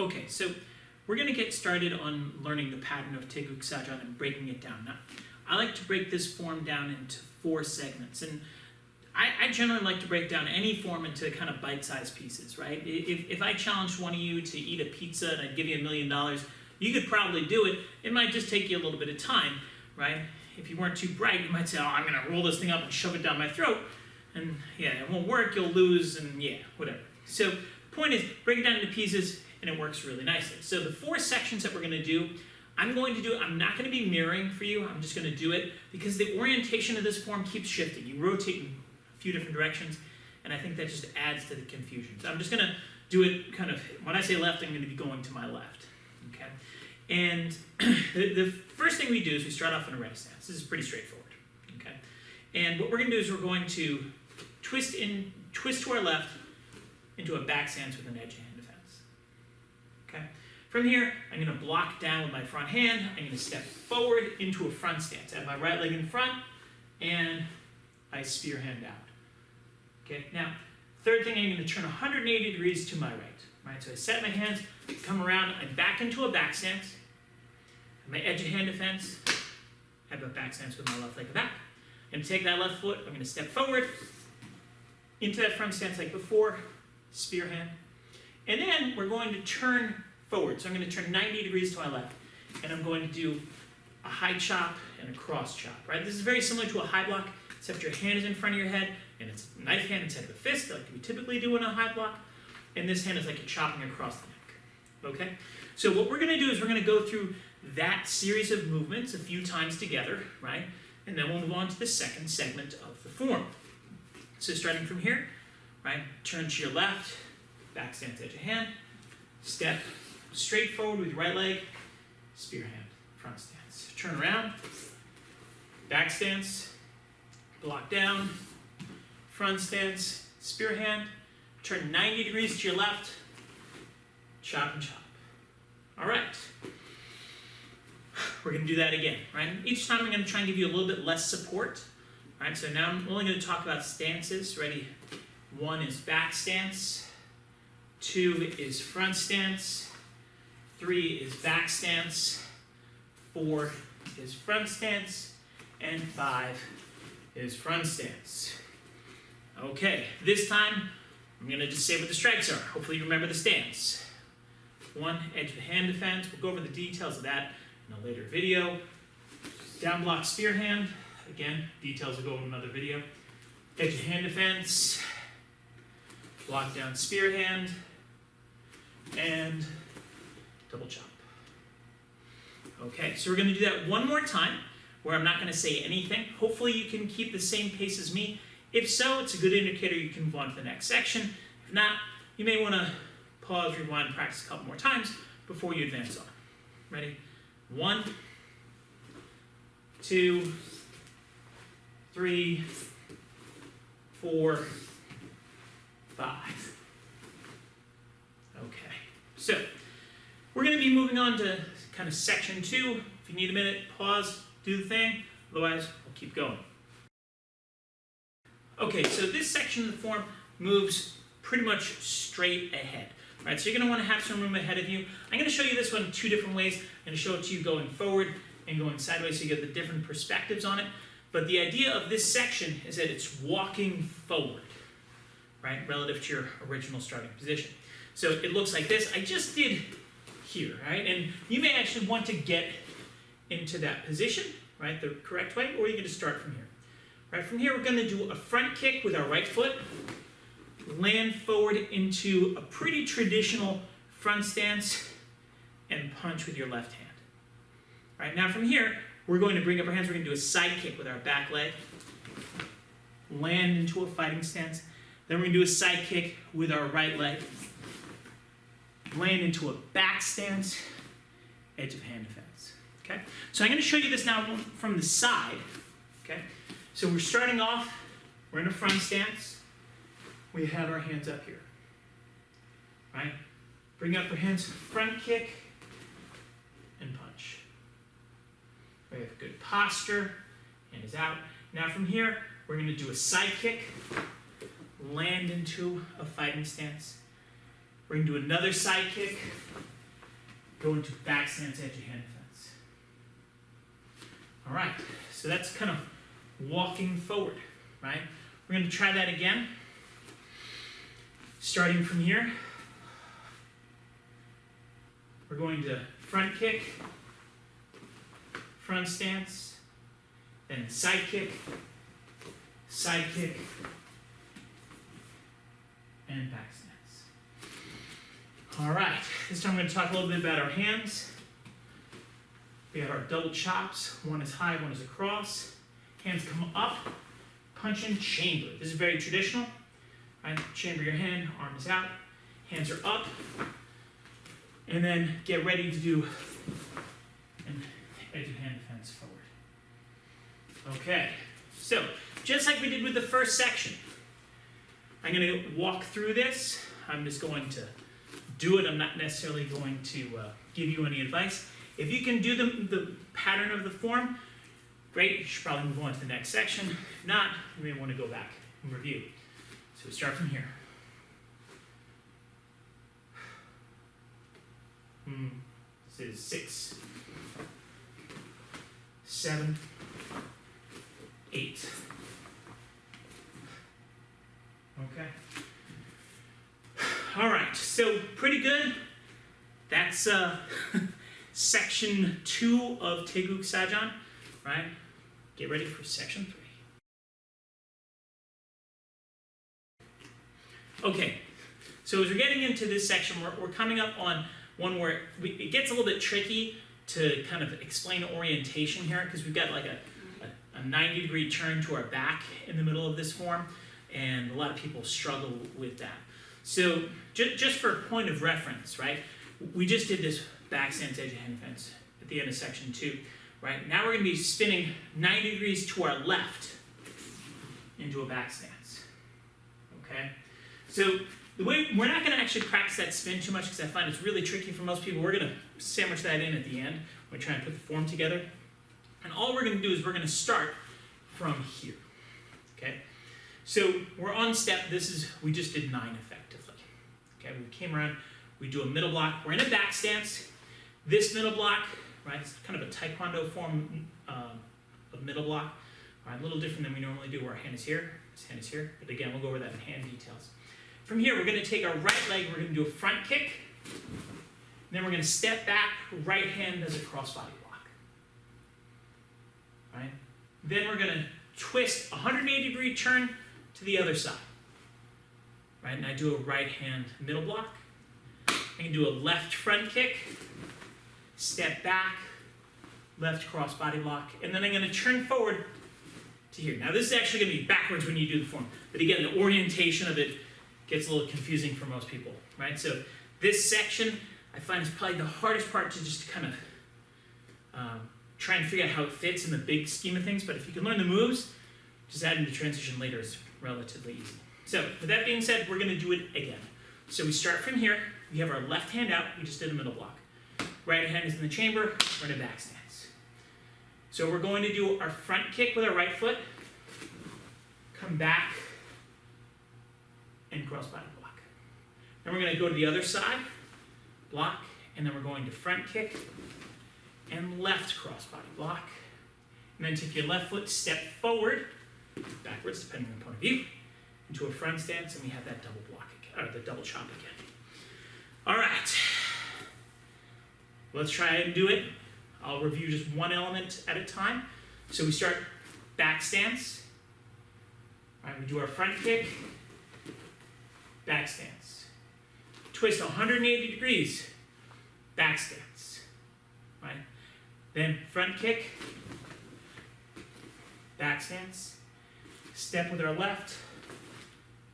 Okay, so we're going to get started on learning the pattern of Tae Guek Sa Jang and breaking it down. Now, I like to break this form down into 4 segments, and I generally like to break down any form into kind of bite-sized pieces, right? If I challenged one of you to eat a pizza and I'd give you $1 million, you could probably do it. It might just take you a little bit of time, right? If you weren't too bright, you might say, oh, I'm going to roll this thing up and shove it down my throat. And yeah, it won't work, you'll lose, and yeah, whatever. So the point is, break it down into pieces, and it works really nicely. So the 4 sections that we're going to do, I'm not going to be mirroring for you, I'm just going to do it because the orientation of this form keeps shifting. You rotate in a few different directions, and I think that just adds to the confusion. So I'm just going to do it kind of, when I say left, I'm going to be going to my left, okay? And the first thing we do is we start off in a ready stance. This is pretty straightforward, okay? And what we're going to do is we're going to twist to our left into a back stance with an edge hand defense. Okay? From here, I'm going to block down with my front hand. I'm going to step forward into a front stance. I have my right leg in front, and I spear hand out. Okay? Now, third thing, I'm going to turn 180 degrees to my right. Right? So I set my hands, come around, I back into a back stance. My edge hand defense, I have a back stance with my left leg back. I'm going to take that left foot, I'm going to step forward into that front stance like before, spear hand. And then we're going to turn forward. So I'm going to turn 90 degrees to my left. And I'm going to do a high chop and a cross chop, right? This is very similar to a high block, except your hand is in front of your head, and it's a knife hand instead of a fist, like we typically do in a high block. And this hand is like a chopping across the neck, okay? So what we're going to do is we're going to go through that series of movements a few times together, right? And then we'll move on to the second segment of the form. So starting from here, right, turn to your left, back stance, edge of hand, step straight forward with your right leg, spear hand, front stance. Turn around, back stance, block down, front stance, spear hand, turn 90 degrees to your left, chop and chop. All right. We're going to do that again, right? Each time I'm going to try and give you a little bit less support. Right, so now I'm only going to talk about stances. Ready? 1 is back stance. 2 is front stance. 3 is back stance. 4 is front stance. And 5 is front stance. Okay, this time I'm going to just say what the strikes are. Hopefully you remember the stance. 1, edge of the hand defense. We'll go over the details of that in a later video. Down block spear hand. Again, details will go in another video. Edge of hand defense, block down spear hand, and double chop. Okay, so we're going to do that one more time where I'm not going to say anything. Hopefully you can keep the same pace as me. If so, it's a good indicator you can move on to the next section. If not, you may want to pause, rewind, practice a couple more times before you advance on. Ready? 1, 2, 3, 4, 5. Okay, so we're going to be moving on to kind of section 2. If you need a minute, pause, do the thing. Otherwise, we'll keep going. Okay, so this section of the form moves pretty much straight ahead. Right, so you're going to want to have some room ahead of you. I'm going to show you this one 2 different ways. I'm going to show it to you going forward and going sideways so you get the different perspectives on it. But the idea of this section is that it's walking forward, right, relative to your original starting position. So it looks like this. I just did here, right? And you may actually want to get into that position, right, the correct way, or you can just start from here. Right, from here we're going to do a front kick with our right foot, land forward into a pretty traditional front stance, and punch with your left hand. Right, now from here, we're going to bring up our hands, we're going to do a side kick with our back leg, land into a fighting stance, then we're going to do a side kick with our right leg, land into a back stance, edge of hand defense. Okay, so I'm going to show you this now from the side. Okay, so we're starting off, we're in a front stance, we have our hands up here. Right, bring up our hands, front kick, and punch. We have good posture, hand is out. Now from here, we're going to do a side kick, land into a fighting stance. We're going to do another side kick, go into back stance, edge of hand defense. All right, so that's kind of walking forward, right? We're going to try that again. Starting from here, we're going to front kick, front stance, then side kick, and back stance. All right, this time I'm going to talk a little bit about our hands. We have our double chops. One is high, one is across. Hands come up, punch and chamber. This is very traditional. Right? Chamber your hand, arm is out, hands are up, and then get ready to do an edge of hand defense forward. Okay, so just like we did with the first section, I'm going to walk through this. I'm just going to do it. I'm not necessarily going to give you any advice. If you can do the pattern of the form, great. You should probably move on to the next section. If not, you may want to go back and review. So we start from here. This is 6, 7, 8. Okay. All right, so pretty good. That's section 2 of Tae Guek Sa Jang, right? Get ready for section 3. Okay, so as we're getting into this section, we're coming up on one where it gets a little bit tricky to kind of explain orientation here, because we've got like a 90-degree turn to our back in the middle of this form, and a lot of people struggle with that. So just for a point of reference, right, we just did this back stance, edge of hand defense at the end of section 2, right? Now we're going to be spinning 90 degrees to our left into a back stance, okay? So the way we're not going to actually practice that spin too much because I find it's really tricky for most people. We're going to sandwich that in at the end when we try and put the form together. And all we're going to do is we're going to start from here. Okay? So we're on step. We just did 9 effectively. Okay? We came around. We do a middle block. We're in a back stance. This middle block, right? It's kind of a taekwondo form of middle block. All right, a little different than we normally do where our hand is here. This hand is here. But again, we'll go over that in hand details. From here, we're going to take our right leg, we're going to do a front kick, then we're going to step back, right hand does a crossbody block. Right? Then we're going to twist 180-degree turn to the other side. Right? And I do a right hand middle block. I can do a left front kick, step back, left crossbody block, and then I'm going to turn forward to here. Now this is actually going to be backwards when you do the form, but again, the orientation of it gets a little confusing for most people, right? So this section, I find is probably the hardest part to just kind of try and figure out how it fits in the big scheme of things, but if you can learn the moves, just adding the transition later is relatively easy. So with that being said, we're gonna do it again. So we start from here, we have our left hand out, we just did a middle block. Right hand is in the chamber, we're in a back stance. So we're going to do our front kick with our right foot, come back, and crossbody block. Then we're going to go to the other side, block, and then we're going to front kick and left crossbody block. And then take your left foot, step forward, backwards, depending on the point of view, into a front stance, and we have that double block again, or the double chop again. All right, let's try and do it. I'll review just one element at a time. So we start back stance. All right, we do our front kick, back stance. Twist 180 degrees, back stance. Right? Then front kick, back stance. Step with our left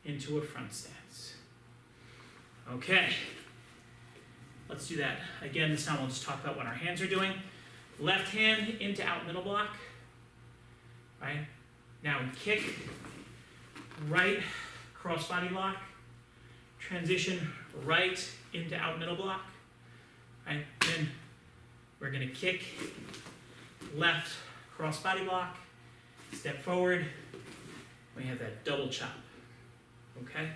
into a front stance. Okay. Let's do that. Again, this time we'll just talk about what our hands are doing. Left hand into out middle block. Right? Now we kick, right crossbody block. Transition right into out middle block. Right? Then we're going to kick, left crossbody block. Step forward. We have that double chop. Okay?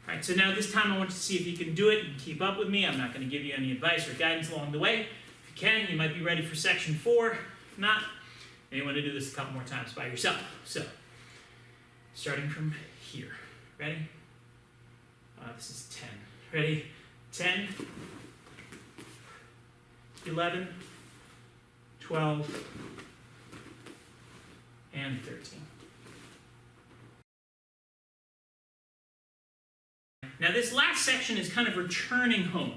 All right, so now this time I want you to see if you can do it and keep up with me. I'm not going to give you any advice or guidance along the way. If you can, you might be ready for section 4. If not, you want to do this a couple more times by yourself. So, starting from here. Ready? This is 10. Ready? 10, 11, 12, and 13. Now this last section is kind of returning home,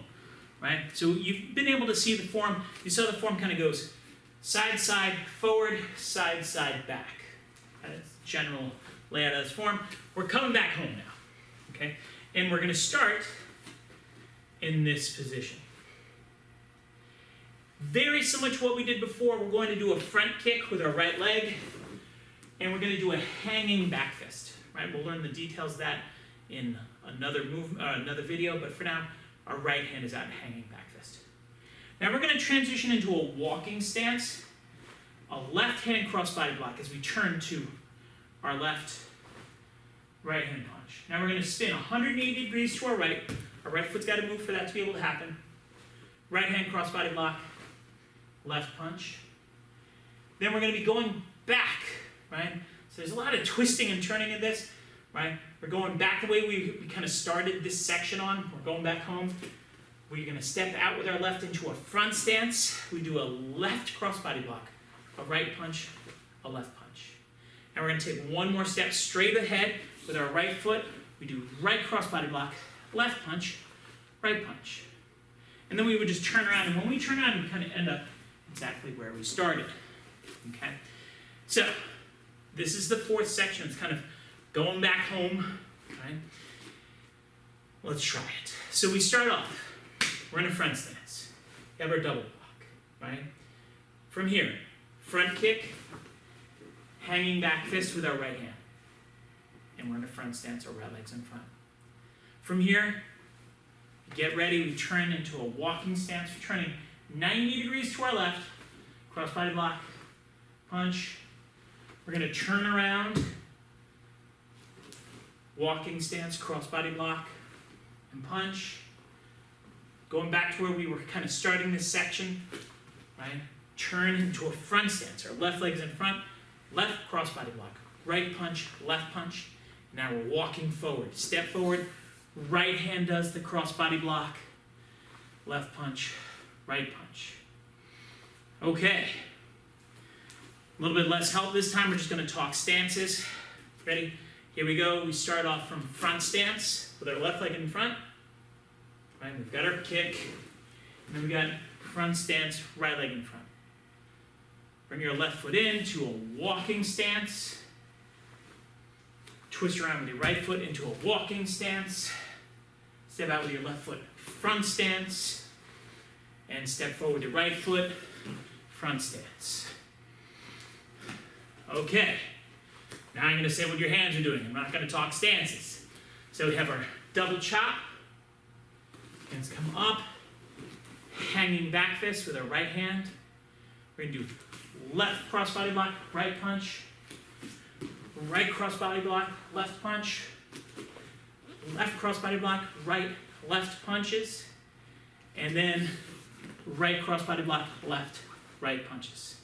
right? So you've been able to see the form. You saw the form kind of goes side, side, forward, side, side, back. That's the general layout of this form. We're coming back home now, okay? And we're going to start in this position. Very similar to what we did before, we're going to do a front kick with our right leg, and we're going to do a hanging back fist, right? We'll learn the details of that in another video, but for now, our right hand is out hanging back fist. Now we're going to transition into a walking stance, a left hand crossbody block as we turn to our left, right hand punch. Now we're going to spin 180 degrees to our right. Our right foot's got to move for that to be able to happen. Right hand crossbody block, left punch. Then we're going to be going back, right? So there's a lot of twisting and turning in this, right? We're going back the way we kind of started this section on. We're going back home. We're going to step out with our left into a front stance. We do a left crossbody block, a right punch, a left punch. And we're going to take one more step straight ahead with our right foot. We do right crossbody block, left punch, right punch. And then we would just turn around, and when we turn around, we kind of end up exactly where we started, okay? So, this is the fourth section. It's kind of going back home, right? Let's try it. So we start off, we're in a front stance. We have our double block, right? From here, front kick, hanging back fist with our right hand. And we're in a front stance, our right leg's in front. From here, get ready, we turn into a walking stance. We're turning 90 degrees to our left, crossbody block, punch. We're going to turn around, walking stance, crossbody block, and punch. Going back to where we were kind of starting this section, right? Turn into a front stance. Our left leg's in front, left crossbody block, right punch, left punch. Now we're walking forward. Step forward, right hand does the crossbody block, left punch, right punch. Okay. A little bit less help this time. We're just going to talk stances. Ready? Here we go. We start off from front stance with our left leg in front. Right? We've got our kick. And then we got front stance, right leg in front. Bring your left foot in to a walking stance. Twist around with your right foot into a walking stance. Step out with your left foot, front stance. And step forward with your right foot, front stance. Okay. Now I'm going to say what your hands are doing. I'm not going to talk stances. So we have our double chop. Hands come up. Hanging back fist with our right hand. We're going to do left crossbody block, right punch. Right crossbody block, left punch. Left crossbody block, right, left punches. And then right crossbody block, left, right punches.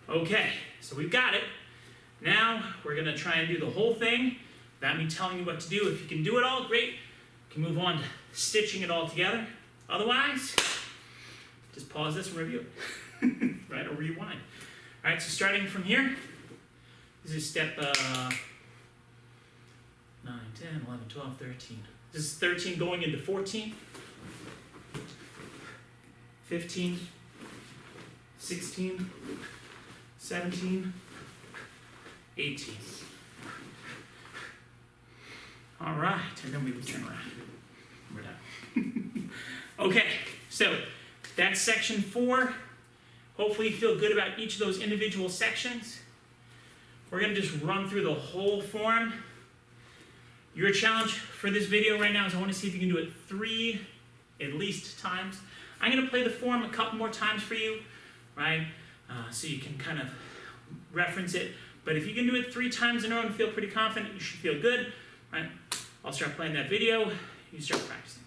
Okay, so we've got it. Now we're going to try and do the whole thing without me telling you what to do. If you can do it all, great. You can move on to stitching it all together. Otherwise, just pause this and review it. Right, or rewind. All right, so starting from here, this is step 9, 10, 11, 12, 13. This is 13 going into 14, 15, 16, 17, 18. All right, and then we would turn around. We're done. Okay, so that's section 4. Hopefully you feel good about each of those individual sections. We're going to just run through the whole form. Your challenge for this video right now is I want to see if you can do it 3 at least times. I'm going to play the form a couple more times for you, right? So you can kind of reference it. But if you can do it 3 times in a row and feel pretty confident, you should feel good. Alright, I'll start playing that video, you start practicing.